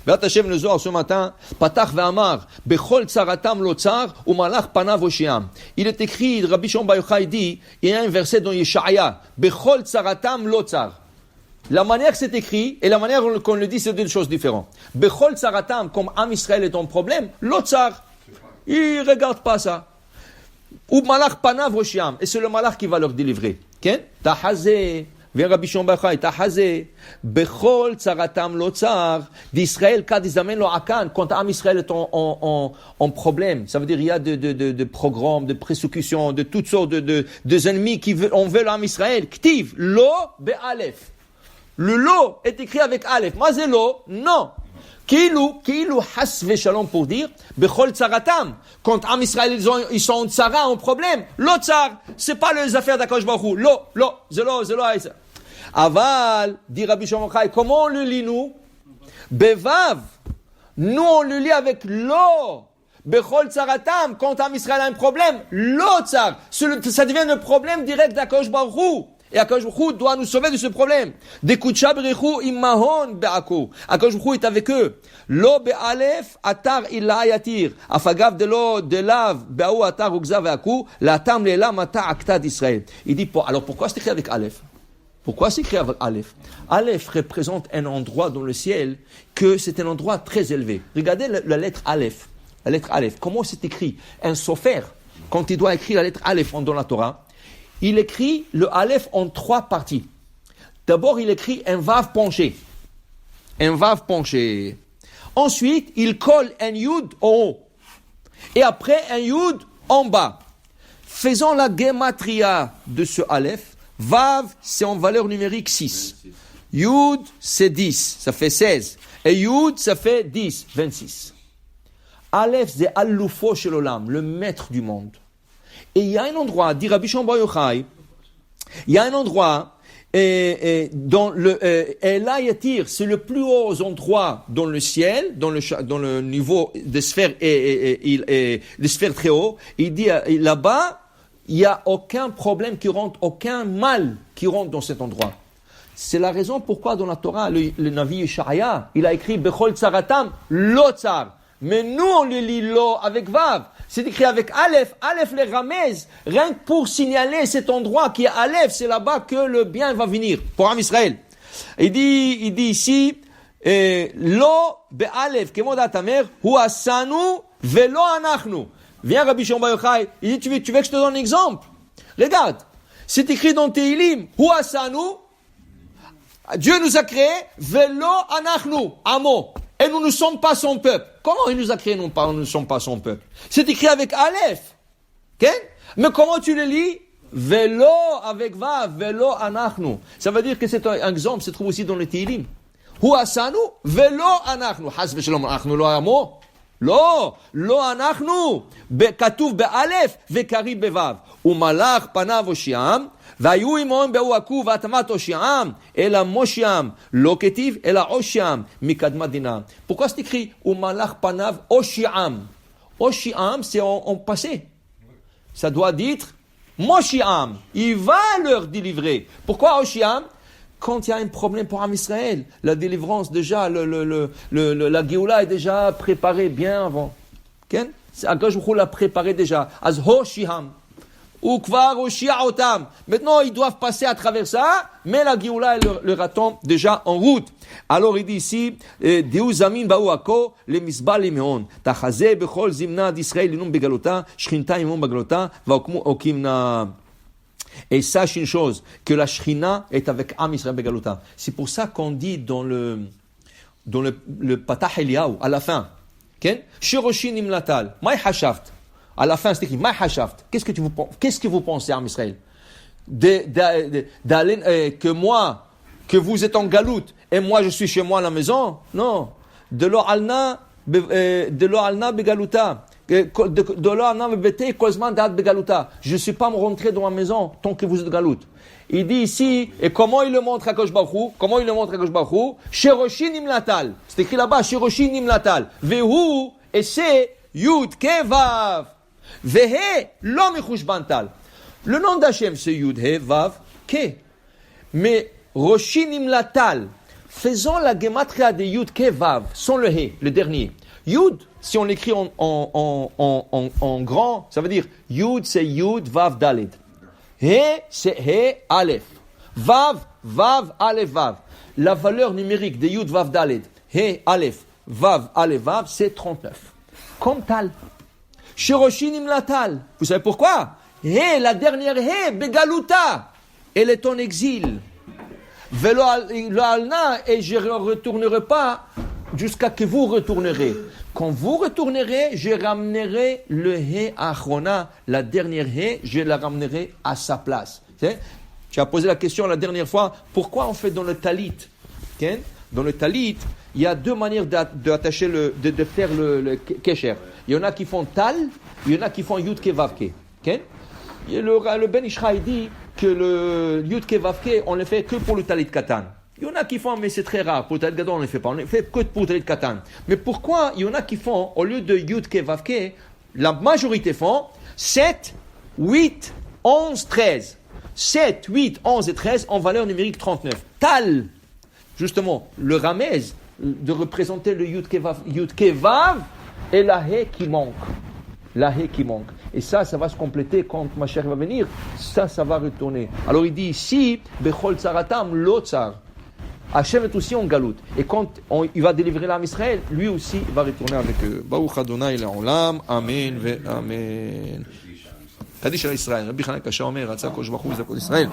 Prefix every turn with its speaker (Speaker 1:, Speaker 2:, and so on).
Speaker 1: Be'at Hashem le Zohar ce matin, Patach ve'amar, Bechol tsaratam lo tsar, umalach panav oshiam. Il est écrit, Rabbi Shimon Bar Yochai dit, il y a un verset dans Yeshaya, Bechol tsaratam lo tsar. La manière que c'est écrit et la manière qu'on le dit, c'est deux choses différentes. Bechol tsaratam, comme Am Israël est en problème, lo tsar. Il regarde pas ça. Ou malach panav oshiam. Et c'est le malach qui va leur délivrer. Ken? Tahazé. Vient Rabbi Shimon Bar Yochai, Tahazé. Bechol tsaratam lo tsar. D'Israël, kad izamen lo akan. Quand Am Israël est en problème, ça veut dire il y a de programmes, de persécutions, de toutes sortes de ennemis qui veulent Am Israël. Ktiv, lo be'alef. Le lo est écrit avec Aleph. Mazé lo, non. Kilou has shalom pour dire, bechol tsaratam. Quand Am Israël, ils sont en tsara, en problème. Lo tsar. C'est pas les affaires d'Akadosh Baruch Hu. Lo, zelo, aïsa. Aval, dit Rabbi Shimon Bar Yochai, comment on le lit nous? Bevav. Nous, on le lit avec lo. Bechol tsaratam. Quand Am Israël a un problème, lo tsar. Ça devient un problème direct d'Akadosh Baruch Hu. Et Akadosh Baruch Hu doit nous sauver de ce problème. Dekutsha berichu imahon be'ako. Akadosh Baruch Hu est avec eux. Lo be'alef atar illa yatir. Afagav de lo de lav be'au atar ugza ve'aku. La tam le'ela mata akta d'Israël. Il dit, alors pourquoi c'est écrit avec Aleph? Pourquoi c'est écrit avec Aleph? Aleph représente un endroit dans le ciel que c'est un endroit très élevé. Regardez la lettre Aleph. La lettre Aleph. Comment c'est écrit? Un sofer, quand il doit écrire la lettre Aleph dans la Torah, il écrit le Aleph en 3 parties. D'abord, il écrit un vav penché. Un vav penché. Ensuite, il colle un yud en haut. Et après, un yud en bas. Faisons la gematria de ce Aleph. Vav, c'est en valeur numérique 6. Yud, c'est 10. Ça fait 16. Et yud, ça fait 10. 26. Aleph, c'est Al-Lufo Shel Olam, le maître du monde. Et il y a un endroit, dit Rabbi Shimon Bar Yochai, il y a un endroit dans le Ela Yatir, c'est le plus haut endroit dans le ciel, dans le niveau de sphère de sphère très haut. Il dit là-bas, il n'y a aucun problème qui rentre, aucun mal qui rentre dans cet endroit. C'est la raison pourquoi dans la Torah, le Navi Yeshaya, il a écrit Bechol tsaratam lo tsar. Mais nous, on le lit lo avec vav. C'est écrit avec Aleph. Aleph les ramez. Rien que pour signaler cet endroit qui est Aleph, c'est là-bas que le bien va venir. Pour Am Israël. Il dit ici, lo be'alef, kemoda tamer, hu asanu velo anachnu. Viens Rabbi Shimon Bar Yochai. Il dit, tu veux que je te donne un exemple? Regarde. C'est écrit dans Tehilim, hu asanu. Dieu nous a créé, velo anachnu, amo. Et nous ne sommes pas son peuple. Comment il nous a créé, nous ne sommes pas son peuple? C'est écrit avec Aleph. Okay? Mais comment tu le lis? Velo avec Vav, velo anachnu. Ça veut dire que c'est un exemple, se trouve aussi dans le Tehilim. Hu asanu, velo anachnu. Has v'shalom anachnu lo amo. Lo anachnu. Katuv be'alef, ve'kari be'vav. Umalach panav oshiam. והיו עמהם באו עקו והתאמת הושיעם, אלא מושיעם, לא כתיב, אלא הושיעם, מקדמת דינם. Pourquoi c'est écrit, ומלך פניו הושיעם? הושיעם, c'est en passé. Ça doit dire, מושיעם, il va leur délivrer. Pourquoi הושיעם? Quand il y a un problème pour Am Israël, la délivrance déjà, la Géoula est déjà préparée bien avant. Akadosh Baruch Hu l'a préparé déjà. Az הושיעם. Maintenant, ils doivent passer à travers ça, mais la Géoula leur attend déjà en route. Alors, il dit ici, Deu zamin ba'u ako, le misbal imeon. Tachazeh bechol zimna d'Israël inum begalota, shchinta imon begalota, va'okmu okimna. Et sache une chose, que la Shrina est avec Am Israël begalota. C'est pour ça qu'on dit dans le Patah Eliyahu, à la fin, Shiroshin imlatal, mai hashaft. À la fin, c'est écrit, Ma hashaft. Qu'est-ce que vous pensez, Am Israël? Que moi, que vous êtes en galoute, et moi je suis chez moi à la maison? Non. De lo alna begaluta. De lo alna bebete kozman da'at begaluta. Je ne suis pas rentré dans ma maison tant que vous êtes galoute. Il dit ici, et comment il le montre à Akadosh Baruch Hu? Shiroshin imlatal. C'est écrit là-bas, Shiroshin imlatal. Vehu, et c'est Yud Kevav. Vehe lo michushbantal. Le nom d'Hachem c'est Yud He Vav Ke. Mais Roshin Imlatal, Faisons la gematria de Yud Ke Vav, sans le He, le dernier. Yud, si on l'écrit en grand, ça veut dire Yud, c'est Yud, Vav, Daled. He, c'est He, Aleph. Vav, Vav, Aleph, Vav. La valeur numérique de Yud, Vav, Daled, He, Aleph, Vav, Aleph, Vav, c'est 39. Comme Tal. Shiroshinim la Tal. Vous savez pourquoi? He, la dernière He, Begaluta. Elle est en exil. Velo alna, et je ne retournerai pas jusqu'à que vous retournerez. Quand vous retournerez, je ramènerai le He Achrona, la dernière He, je la ramènerai à sa place. Tu as posé la question la dernière fois, pourquoi on fait dans le talit? Dans le talit, il y a deux manières d'attacher de faire le kesher. Il y en a qui font tal, il y en a qui font yud ke vav ke. Le Ben Ishraï dit que le yud ke vav ke, on ne le fait que pour le talit katan. Il y en a qui font, mais c'est très rare. Pour le talit gadol, on ne le fait pas. On ne le fait que pour le talit katan. Mais pourquoi il y en a qui font, au lieu de yud ke vav ke, la majorité font 7, 8, 11, 13. 7, 8, 11 et 13 en valeur numérique 39. Tal, justement, le ramez de représenter le yud ke vav et la He qui manque. La He qui manque. Et ça va se compléter quand Mashiach va venir. Ça va retourner. Alors il dit ici, Bechol Tsaratam lo tsar. Hachem est aussi en galoute. Et quand il va délivrer l'âme Israël, lui aussi va retourner avec eux. Baruch Adonai Le'olam. Amen ve Amen. Kaddish על ישראל. רבי חנן קשה אומר, רצה הקדוש ברוך הוא וזה כל ישראל.